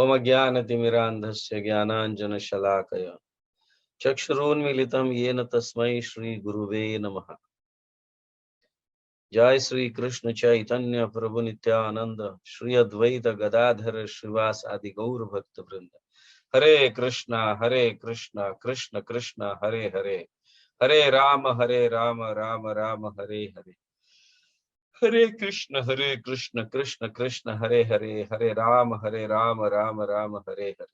ओम अज्ञानतिमिरान्धस्य ज्ञानाञ्जनशलाकया चक्षुरुन्मीलितं येन तस्मै श्री गुरुवे नमः। जय श्री कृष्ण चैतन्य प्रभु नित्यानंद श्री अद्वैत गदाधर श्रीवास आदि गौर भक्त वृंद। हरे कृष्णा कृष्ण कृष्ण हरे हरे, हरे राम राम राम हरे हरे, हरे कृष्ण कृष्ण कृष्ण हरे हरे, हरे राम राम राम हरे हरे,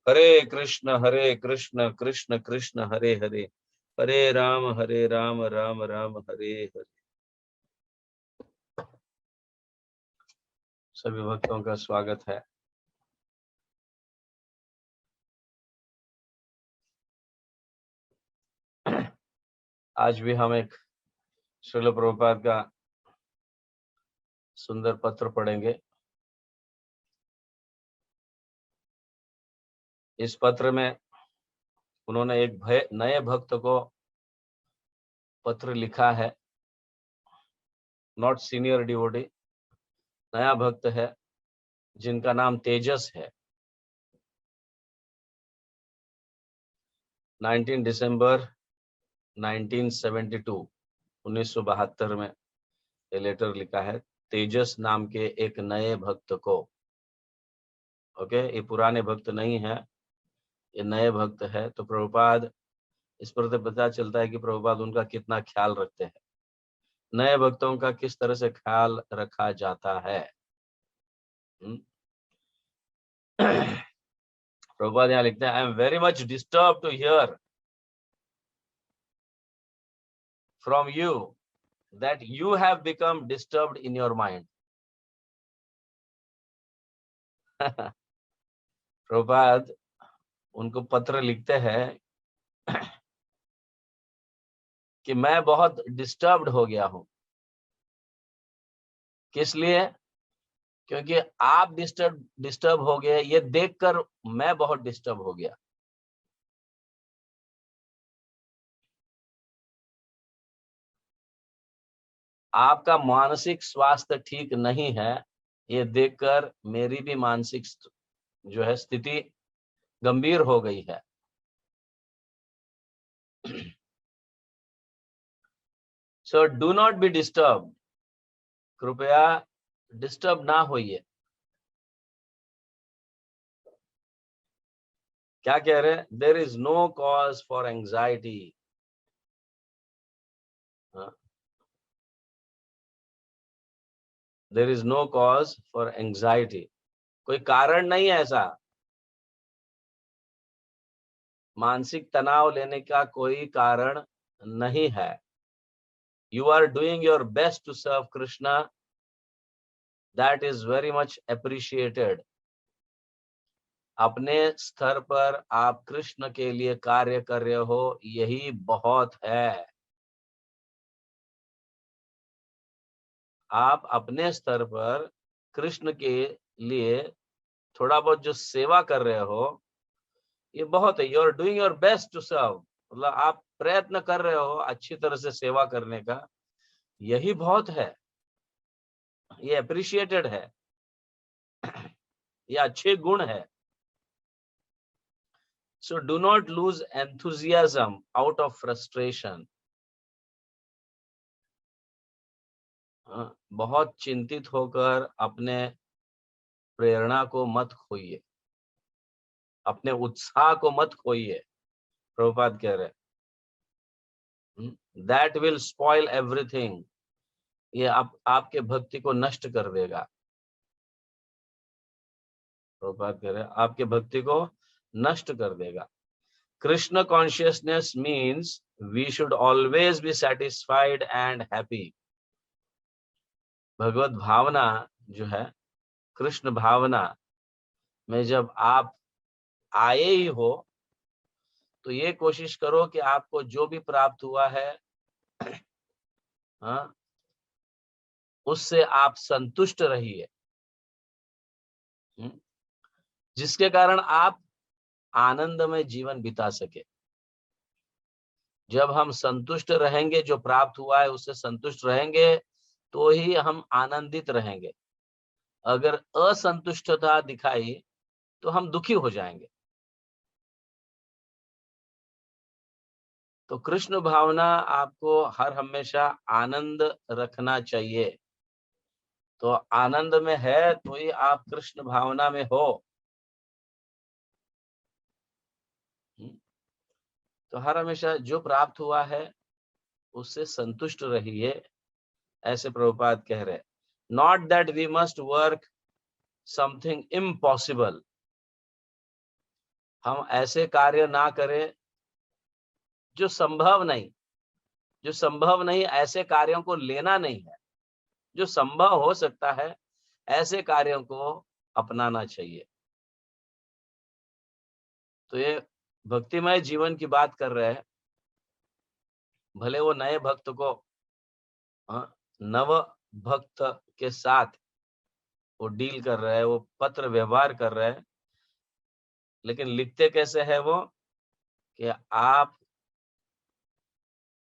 हरे कृष्ण कृष्ण कृष्ण हरे हरे, हरे राम राम राम हरे हरे। सभी भक्तों का स्वागत है। आज भी हम एक श्रील प्रभुपाद का सुंदर पत्र पढ़ेंगे। इस पत्र में उन्होंने एक नए भक्त को पत्र लिखा है, नॉट सीनियर डिवोटी, नया भक्त है जिनका नाम तेजस है। 19 दिसंबर 1972 1972 में ये लेटर लिखा है तेजस नाम के एक नए भक्त को। ओके, ये पुराने भक्त नहीं है, ये नए भक्त है। तो प्रभुपाद, इस पर तो पता चलता है कि प्रभुपाद उनका कितना ख्याल रखते हैं, नए भक्तों का किस तरह से ख्याल रखा जाता है। प्रभुपाद यहाँ लिखते हैं, I am very much disturb to hear from you that you have become disturbed in your mind. Prabhupada उनको पत्र लिखते हैं कि मैं बहुत डिस्टर्ब्ड हो गया हूं। किस लिए? क्योंकि आप डिस्टर्ब हो गए, ये देखकर मैं बहुत डिस्टर्ब हो गया। आपका मानसिक स्वास्थ्य ठीक नहीं है, ये देखकर मेरी भी मानसिक जो है स्थिति गंभीर हो गई है। So do not be disturb, कृपया डिस्टर्ब ना होइए। क्या कह रहे हैं? There is no cause for anxiety. There is no cause for anxiety, कोई कारण नहीं है ऐसा। मानसिक तनाव लेने का कोई कारण नहीं है। You are doing your best to serve Krishna, that is very much appreciated. अपने स्तर पर आप कृष्ण के लिए कार्य कर रहे हो, यही बहुत है। आप अपने स्तर पर कृष्ण के लिए थोड़ा बहुत जो सेवा कर रहे हो, ये बहुत है। You are doing your best to serve, मतलब आप प्रयत्न कर रहे हो अच्छी तरह से सेवा करने का, यही बहुत है, ये अप्रिशिएटेड है, ये अच्छे गुण है। So do not lose enthusiasm out of frustration. बहुत चिंतित होकर अपने प्रेरणा को मत खोइए, अपने उत्साह को मत खोइए। प्रभुपाद कह रहे दैट विल स्पॉइल एवरीथिंग, ये आपके भक्ति को नष्ट कर देगा। प्रभुपाद कह रहे आपके भक्ति को नष्ट कर देगा। Krishna consciousness means we should always be satisfied and happy. भगवत भावना जो है, कृष्ण भावना में जब आप आए ही हो, तो ये कोशिश करो कि आपको जो भी प्राप्त हुआ है, हाँ, उससे आप संतुष्ट रहिए, जिसके कारण आप आनंद में जीवन बिता सके। जब हम संतुष्ट रहेंगे, जो प्राप्त हुआ है उससे संतुष्ट रहेंगे, तो ही हम आनंदित रहेंगे। अगर असंतुष्टता दिखाई तो हम दुखी हो जाएंगे। तो कृष्ण भावना आपको हर हमेशा आनंद रखना चाहिए। तो आनंद में है तो ही आप कृष्ण भावना में हो। तो हर हमेशा जो प्राप्त हुआ है उससे संतुष्ट रहिए, ऐसे प्रभुपाद कह रहे। Not that we must work something impossible, हम ऐसे कार्य ना करें जो संभव नहीं। जो संभव नहीं ऐसे कार्यों को लेना नहीं है, जो संभव हो सकता है ऐसे कार्यों को अपनाना चाहिए। तो ये भक्तिमय जीवन की बात कर रहे हैं। भले वो नए भक्त को नव भक्त के साथ वो डील कर रहे हैं, वो पत्र व्यवहार कर रहे हैं, लेकिन लिखते कैसे है वो कि आप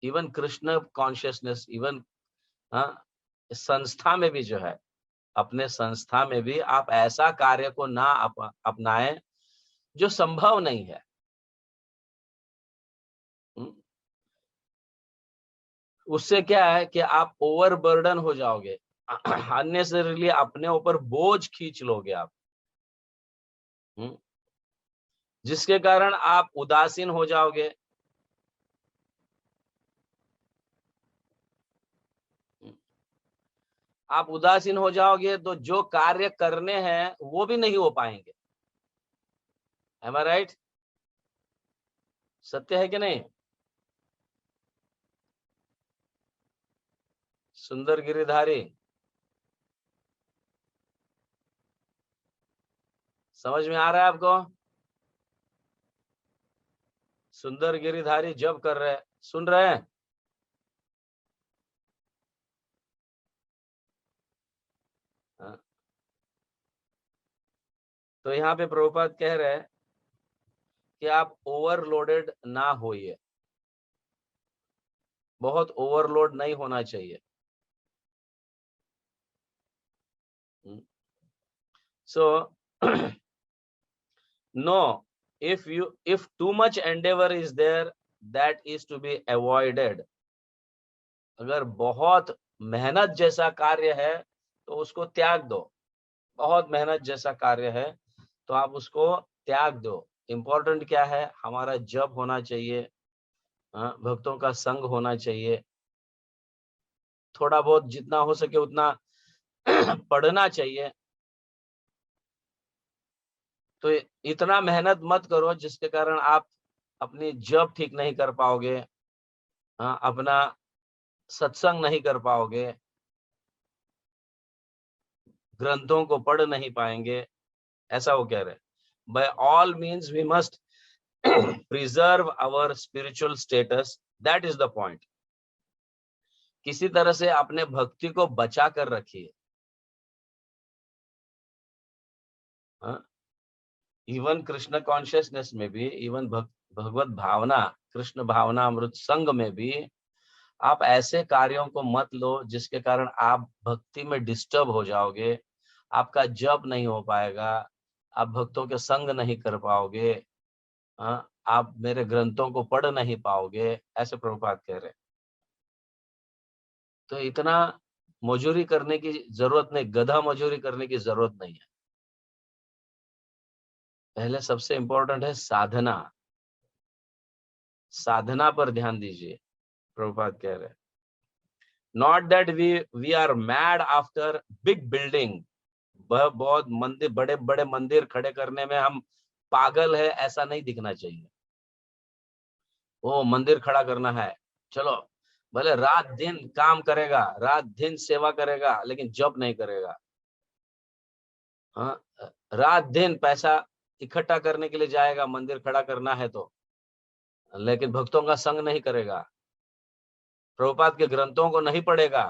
इवन कृष्ण कॉन्शियसनेस, इवन संस्था में भी जो है, अपने संस्था में भी आप ऐसा कार्य को ना अपनाएं जो संभव नहीं है। उससे क्या है कि आप ओवरबर्डन हो जाओगे, अननेसेसरीली अपने ऊपर बोझ खींच लोगे आप, जिसके कारण आप उदासीन हो जाओगे। आप उदासीन हो जाओगे तो जो कार्य करने हैं वो भी नहीं हो पाएंगे। एम आई राइट? सत्य है कि नहीं? सुंदर गिरिधारी, समझ में आ रहा है आपको? सुंदर गिरिधारी जब कर रहे हैं, सुन रहे हैं? हाँ। तो यहाँ पे प्रभुपाद कह रहे हैं कि आप ओवरलोडेड ना होइए, बहुत ओवरलोड नहीं होना चाहिए। So no, if too much endeavor is there, that is to be avoided. अगर बहुत मेहनत जैसा कार्य है तो उसको त्याग दो। बहुत मेहनत जैसा कार्य है तो आप उसको त्याग दो। इम्पोर्टेंट क्या है? हमारा जप होना चाहिए, भक्तों का संग होना चाहिए, थोड़ा बहुत जितना हो सके उतना पढ़ना चाहिए। तो इतना मेहनत मत करो जिसके कारण आप अपनी जप ठीक नहीं कर पाओगे, अपना सत्संग नहीं कर पाओगे, ग्रंथों को पढ़ नहीं पाएंगे, ऐसा वो कह रहे हैं। By all means we must preserve our spiritual status, that is the point. किसी तरह से अपने भक्ति को बचा कर रखिए। इवन कृष्ण कॉन्शियसनेस में भी, इवन भगवत भावना, कृष्ण भावना अमृत संग में भी आप ऐसे कार्यों को मत लो जिसके कारण आप भक्ति में डिस्टर्ब हो जाओगे, आपका जप नहीं हो पाएगा, आप भक्तों के संग नहीं कर पाओगे, आप मेरे ग्रंथों को पढ़ नहीं पाओगे, ऐसे प्रभुपाद कह रहे। तो इतना मजूरी करने की जरूरत नहीं, गधा मजूरी करने की जरूरत नहीं है। पहले सबसे इंपॉर्टेंट है साधना। साधना पर ध्यान दीजिए, प्रभुपाद कह रहे हैं। Not that we are mad after big building, बहुत मंदिर, बड़े बड़े मंदिर खड़े करने में हम पागल है, ऐसा नहीं दिखना चाहिए। वो मंदिर खड़ा करना है, चलो भले रात दिन काम करेगा, रात दिन सेवा करेगा, लेकिन जप नहीं करेगा। हाँ, रात दिन पैसा इकट्ठा करने के लिए जाएगा, मंदिर खड़ा करना है तो, लेकिन भक्तों का संग नहीं करेगा, प्रभुपाद के ग्रंथों को नहीं पढ़ेगा।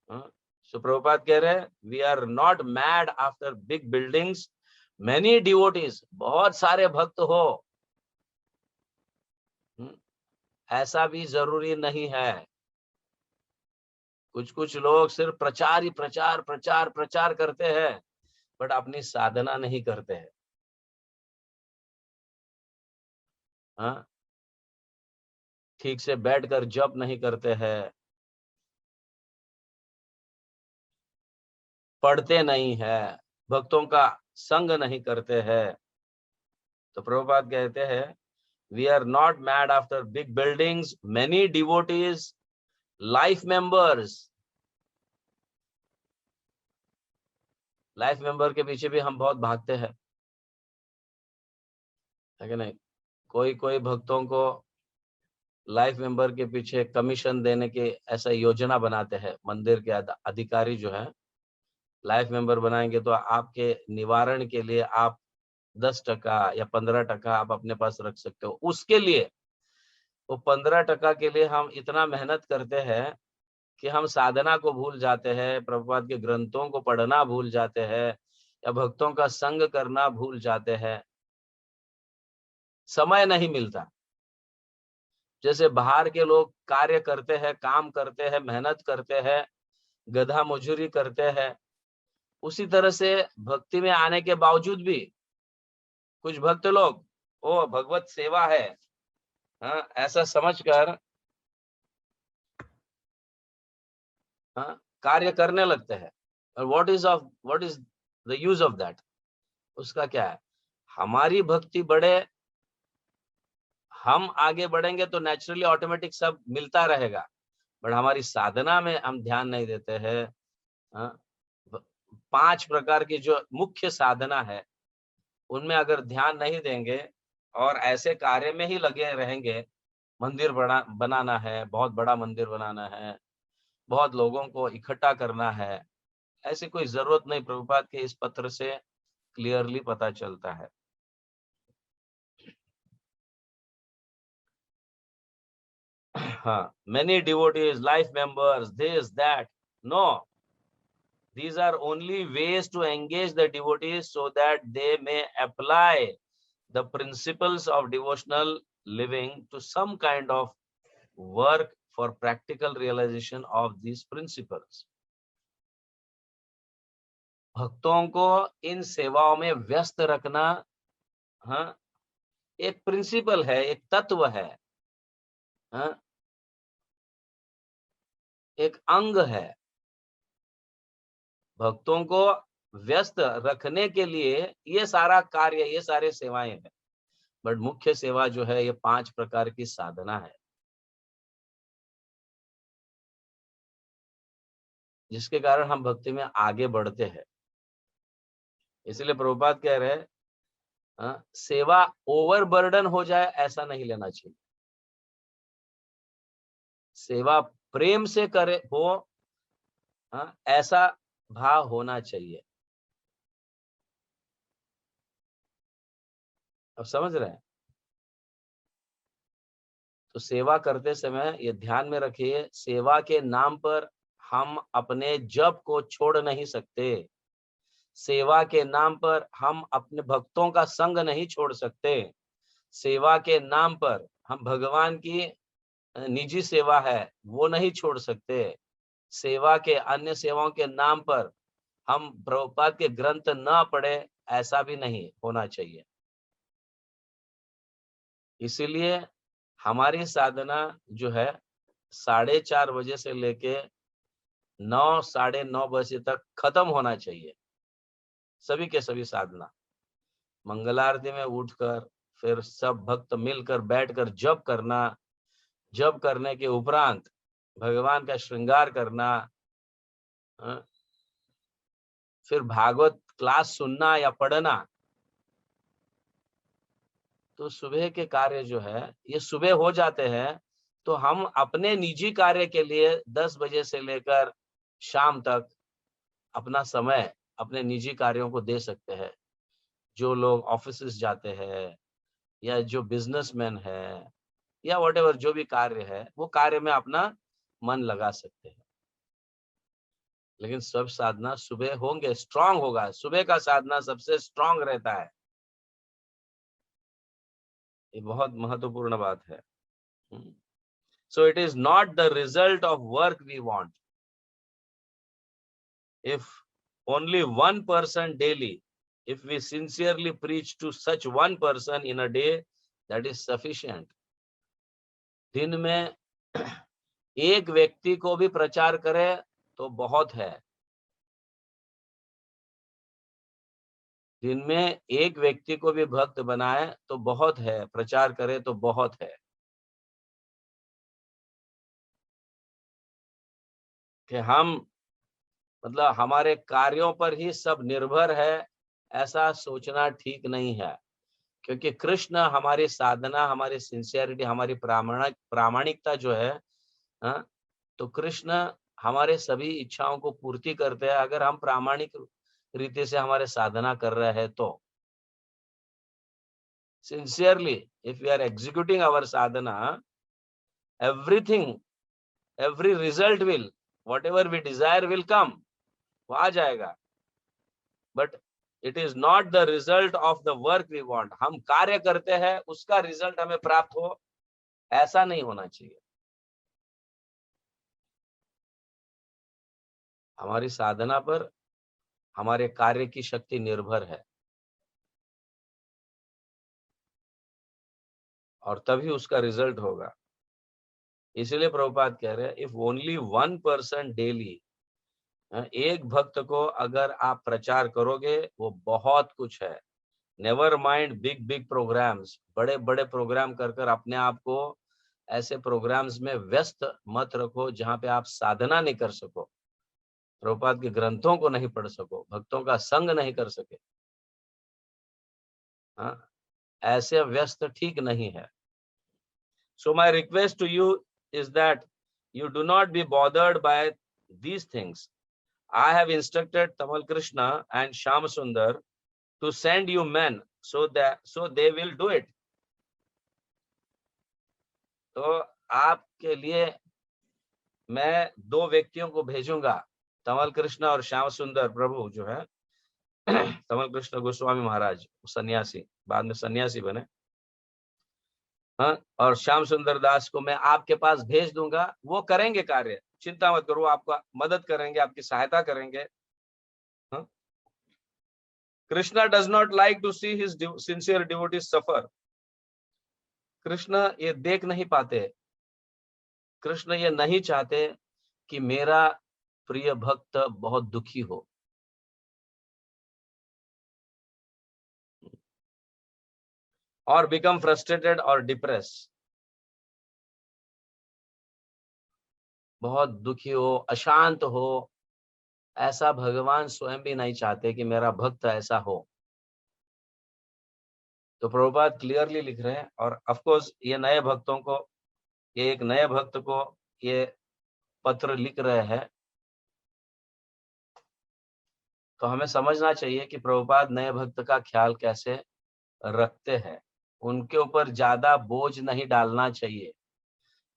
सो प्रभुपाद कह रहे हैं, we are not mad after big buildings, many devotees, बहुत सारे भक्त हो, ऐसा भी जरूरी नहीं है। कुछ कुछ लोग सिर्फ प्रचार ही प्रचार प्रचार प्रचार करते हैं, बट अपनी साधना नहीं करते हैं। हाँ, ठीक से बैठकर जप नहीं करते हैं, पढ़ते नहीं है, भक्तों का संग नहीं करते हैं। तो प्रभुपाद कहते हैं, we are not mad after big buildings, many devotees, life members. Life member के पीछे भी हम बहुत भागते हैं, है कि नहीं? कोई कोई भक्तों को लाइफ मेंबर के पीछे कमीशन देने की ऐसा योजना बनाते हैं। मंदिर के अधिकारी जो है, लाइफ मेंबर बनाएंगे तो आपके निवारण के लिए आप 10% या 15% आप अपने पास रख सकते हो। उसके लिए वो 15% के लिए हम इतना मेहनत करते हैं कि हम साधना को भूल जाते हैं, प्रभुपाद के ग्रंथों को पढ़ना भूल जाते हैं, या भक्तों का संग करना भूल जाते हैं। समय नहीं मिलता। जैसे बाहर के लोग कार्य करते हैं, काम करते हैं, मेहनत करते हैं, गधा मजूरी करते हैं, उसी तरह से भक्ति में आने के बावजूद भी कुछ भक्त लोग ओ भगवत सेवा है, हाँ, ऐसा समझकर हाँ, कार्य करने लगते हैं। और what is the use of that? उसका क्या है? हमारी भक्ति बढ़े, हम आगे बढ़ेंगे तो नेचुरली ऑटोमेटिक सब मिलता रहेगा। बट हमारी साधना में हम ध्यान नहीं देते हैं। हाँ, 5 प्रकार की जो मुख्य साधना है, उनमें अगर ध्यान नहीं देंगे और ऐसे कार्य में ही लगे रहेंगे, मंदिर बनाना है, बहुत बड़ा मंदिर बनाना है, बहुत लोगों को इकट्ठा करना है, ऐसी कोई जरूरत नहीं। प्रभुपाद के इस पत्र से क्लियरली पता चलता है। हाँ, many devotees, life members, this, that. No, these are only ways to engage the devotees so that they may apply the principles of devotional living to some kind of work for practical realization of these principles. भक्तों को इन सेवाओं में व्यस्त रखना, हाँ, एक principal है, एक तत्व है, हाँ, एक अंग है। भक्तों को व्यस्त रखने के लिए ये सारा कार्य, ये सारे सेवाएं हैं। बट मुख्य सेवा जो है, ये 5 प्रकार की साधना है, जिसके कारण हम भक्ति में आगे बढ़ते हैं। इसलिए प्रभुपाद कह रहे हैं, सेवा ओवरबर्डन हो जाए ऐसा नहीं लेना चाहिए। सेवा प्रेम से करे हो, ऐसा भाव होना चाहिए। अब समझ रहे हैं? तो सेवा करते समय ये ध्यान में रखिए, सेवा के नाम पर हम अपने जप को छोड़ नहीं सकते। सेवा के नाम पर हम अपने भक्तों का संग नहीं छोड़ सकते। सेवा के नाम पर हम भगवान की निजी सेवा है वो नहीं छोड़ सकते। सेवा के अन्य सेवाओं के नाम पर हम प्रभुपाद के ग्रंथ न पढ़े, ऐसा भी नहीं होना चाहिए। इसीलिए हमारी साधना जो है 4:30 बजे से लेके 9, 9:30 बजे तक खत्म होना चाहिए। सभी के सभी साधना मंगल आरती में उठकर फिर सब भक्त मिलकर बैठकर जप करना, जप करने के उपरांत भगवान का श्रृंगार करना, फिर भागवत क्लास सुनना या पढ़ना। तो सुबह के कार्य जो है ये सुबह हो जाते हैं, तो हम अपने निजी कार्य के लिए 10 बजे से लेकर शाम तक अपना समय अपने निजी कार्यों को दे सकते हैं। जो लोग ऑफिसेस जाते हैं या जो बिजनेसमैन है या व्हाटएवर जो भी कार्य है, वो कार्य में अपना मन लगा सकते हैं। लेकिन सब साधना सुबह होंगे, स्ट्रांग होगा। सुबह का साधना सबसे स्ट्रांग रहता है। ये बहुत महत्वपूर्ण बात है। So it is not the result of work we want. If only one person daily, if we sincerely preach to such one person in a day, that is sufficient. दिन में एक व्यक्ति को भी प्रचार करे तो बहुत है। दिन में एक व्यक्ति को भी भक्त बनाए तो बहुत है, प्रचार करे तो बहुत है। कि हम मतलब हमारे कार्यों पर ही सब निर्भर है, ऐसा सोचना ठीक नहीं है। क्योंकि कृष्ण हमारी साधना, हमारी सिंसियरिटी, हमारी प्रामाणिकता जो है, हाँ, तो कृष्ण हमारे सभी इच्छाओं को पूर्ति करते हैं अगर हम प्रामाणिक रीति से हमारे साधना कर रहे हैं तो। Sincerely if we are executing our sadhana, everything, every result will, whatever we desire will come, वो आ जाएगा। But it is not the result of the work we want. हम कार्य करते हैं, उसका रिजल्ट हमें प्राप्त हो, ऐसा नहीं होना चाहिए। हमारी साधना पर हमारे कार्य की शक्ति निर्भर है और तभी उसका रिजल्ट होगा। इसलिए प्रभुपाद कह रहे हैं, if only one person daily, एक भक्त को अगर आप प्रचार करोगे वो बहुत कुछ है। Never mind big big programs, बड़े बड़े प्रोग्राम कर कर अपने आप को ऐसे प्रोग्राम्स में व्यस्त मत रखो जहां पे आप साधना नहीं कर सको, प्रभुपाद के ग्रंथों को नहीं पढ़ सको, भक्तों का संग नहीं कर सके। हाँ, ऐसे व्यस्त ठीक नहीं है। So my request to you is that you do not be bothered by these things. I have instructed Tamal Krishna and Sham Sundar to send you men so they will do it. तो आपके लिए मैं दो व्यक्तियों को भेजूंगा, तमल कृष्ण और श्याम सुंदर प्रभु जो है, तमल कृष्ण गोस्वामी महाराज सन्यासी, बाद में सन्यासी बने, हाँ, और श्याम सुंदर दास को मैं आपके पास भेज दूंगा। वो करेंगे कार्य, चिंता मत करो, आपका मदद करेंगे, आपकी सहायता करेंगे। Krishna does not like to see his sincere devotees suffer. Krishna ये देख नहीं पाते, कृष्ण ये नहीं चाहते कि मेरा प्रिय भक्त बहुत दुखी हो। और बिकम फ्रस्ट्रेटेड और डिप्रेस, बहुत दुखी हो, अशांत हो, ऐसा भगवान स्वयं भी नहीं चाहते कि मेरा भक्त ऐसा हो। तो प्रभुपाद क्लियरली लिख रहे हैं, और ऑफ कोर्स ये नए भक्तों को, ये एक नए भक्त को ये पत्र लिख रहे हैं, तो हमें समझना चाहिए कि प्रभुपाद नए भक्त का ख्याल कैसे रखते हैं। उनके ऊपर ज्यादा बोझ नहीं डालना चाहिए,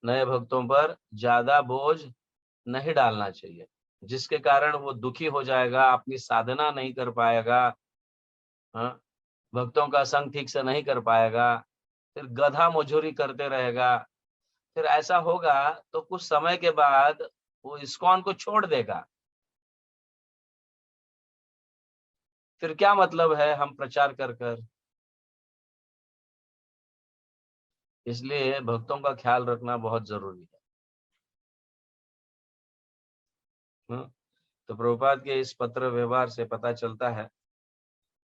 नए भक्तों पर ज्यादा बोझ नहीं डालना चाहिए, जिसके कारण वो दुखी हो जाएगा, अपनी साधना नहीं कर पाएगा, हाँ, भक्तों का संग ठीक से नहीं कर पाएगा, फिर गधा मजूरी करते रहेगा। फिर ऐसा होगा तो कुछ समय के बाद वो इस्कॉन को छोड़ देगा। फिर क्या मतलब है हम प्रचार कर कर। इसलिए भक्तों का ख्याल रखना बहुत जरूरी है। तो प्रभुपाद के इस पत्र व्यवहार से पता चलता है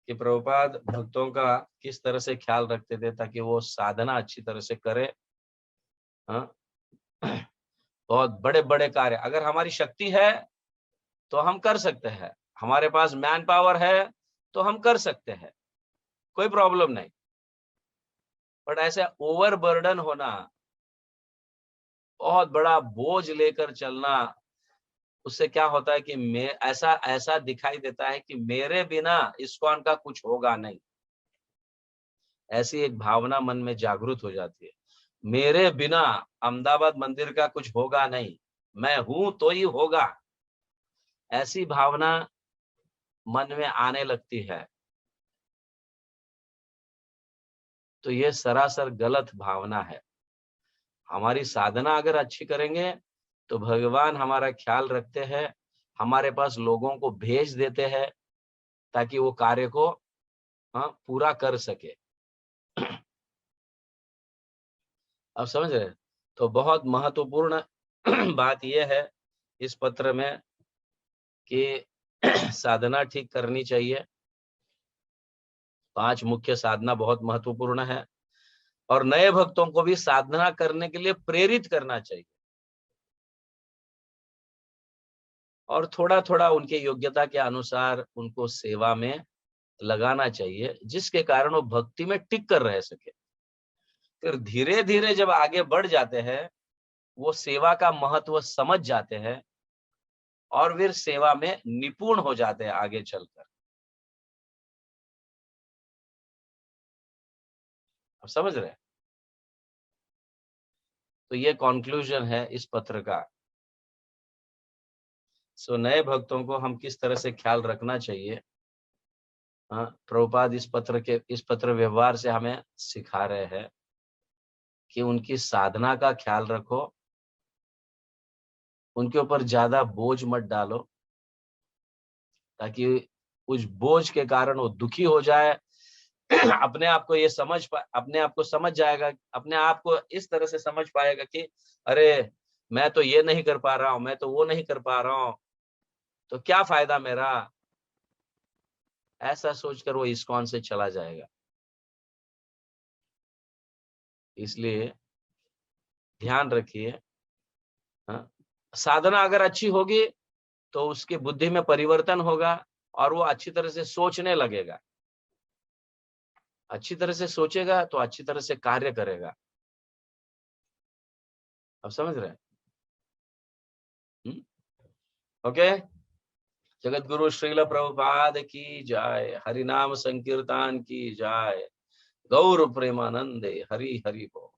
कि प्रभुपाद भक्तों का किस तरह से ख्याल रखते थे ताकि वो साधना अच्छी तरह से करे। हाँ, बहुत बड़े बड़े कार्य अगर हमारी शक्ति है तो हम कर सकते हैं, हमारे पास मैन पावर है तो हम कर सकते हैं, कोई प्रॉब्लम नहीं। बट ऐसे ओवर बर्डन होना, बहुत बड़ा बोझ लेकर चलना, उससे क्या होता है कि मैं ऐसा दिखाई देता है कि मेरे बिना इस्कॉन का कुछ होगा नहीं। ऐसी एक भावना मन में जागृत हो जाती है, मेरे बिना अहमदाबाद मंदिर का कुछ होगा नहीं, मैं हूं तो ही होगा, ऐसी भावना मन में आने लगती है। तो ये सरासर गलत भावना है। हमारी साधना अगर अच्छी करेंगे तो भगवान हमारा ख्याल रखते हैं हमारे पास लोगों को भेज देते हैं ताकि वो कार्य को पूरा कर सके। अब समझ रहे? तो बहुत महत्वपूर्ण बात यह है इस पत्र में कि साधना ठीक करनी चाहिए। 5 मुख्य साधना बहुत महत्वपूर्ण है और नए भक्तों को भी साधना करने के लिए प्रेरित करना चाहिए और थोड़ा थोड़ा उनके योग्यता के अनुसार उनको सेवा में लगाना चाहिए, जिसके कारण वो भक्ति में टिक कर रह सके। फिर धीरे धीरे जब आगे बढ़ जाते हैं, वो सेवा का महत्व समझ जाते हैं और फिर सेवा में निपुण हो जाते हैं आगे चलकर। अब समझ रहे हैं? तो ये कंक्लूजन है इस पत्र का। सो नए भक्तों को हम किस तरह से ख्याल रखना चाहिए, प्रभुपाद इस पत्र व्यवहार से हमें सिखा रहे हैं कि उनकी साधना का ख्याल रखो, उनके ऊपर ज्यादा बोझ मत डालो ताकि उस बोझ के कारण वो दुखी हो जाए। अपने आप को ये अपने आप को समझ जाएगा, अपने आप को इस तरह से समझ पाएगा कि अरे मैं तो ये नहीं कर पा रहा हूं, मैं तो वो नहीं कर पा रहा हूं, तो क्या फायदा मेरा, ऐसा सोचकर वो इस्कॉन से चला जाएगा। इसलिए ध्यान रखिए, साधना अगर अच्छी होगी तो उसकी बुद्धि में परिवर्तन होगा और वो अच्छी तरह से सोचने लगेगा। अच्छी तरह से सोचेगा तो अच्छी तरह से कार्य करेगा। अब समझ रहे हैं? ओके। जगत गुरु श्रील प्रभुपाद की जय, हरि नाम संकीर्तन की जय, गौर प्रेमानंदे, हरि हरि बोल।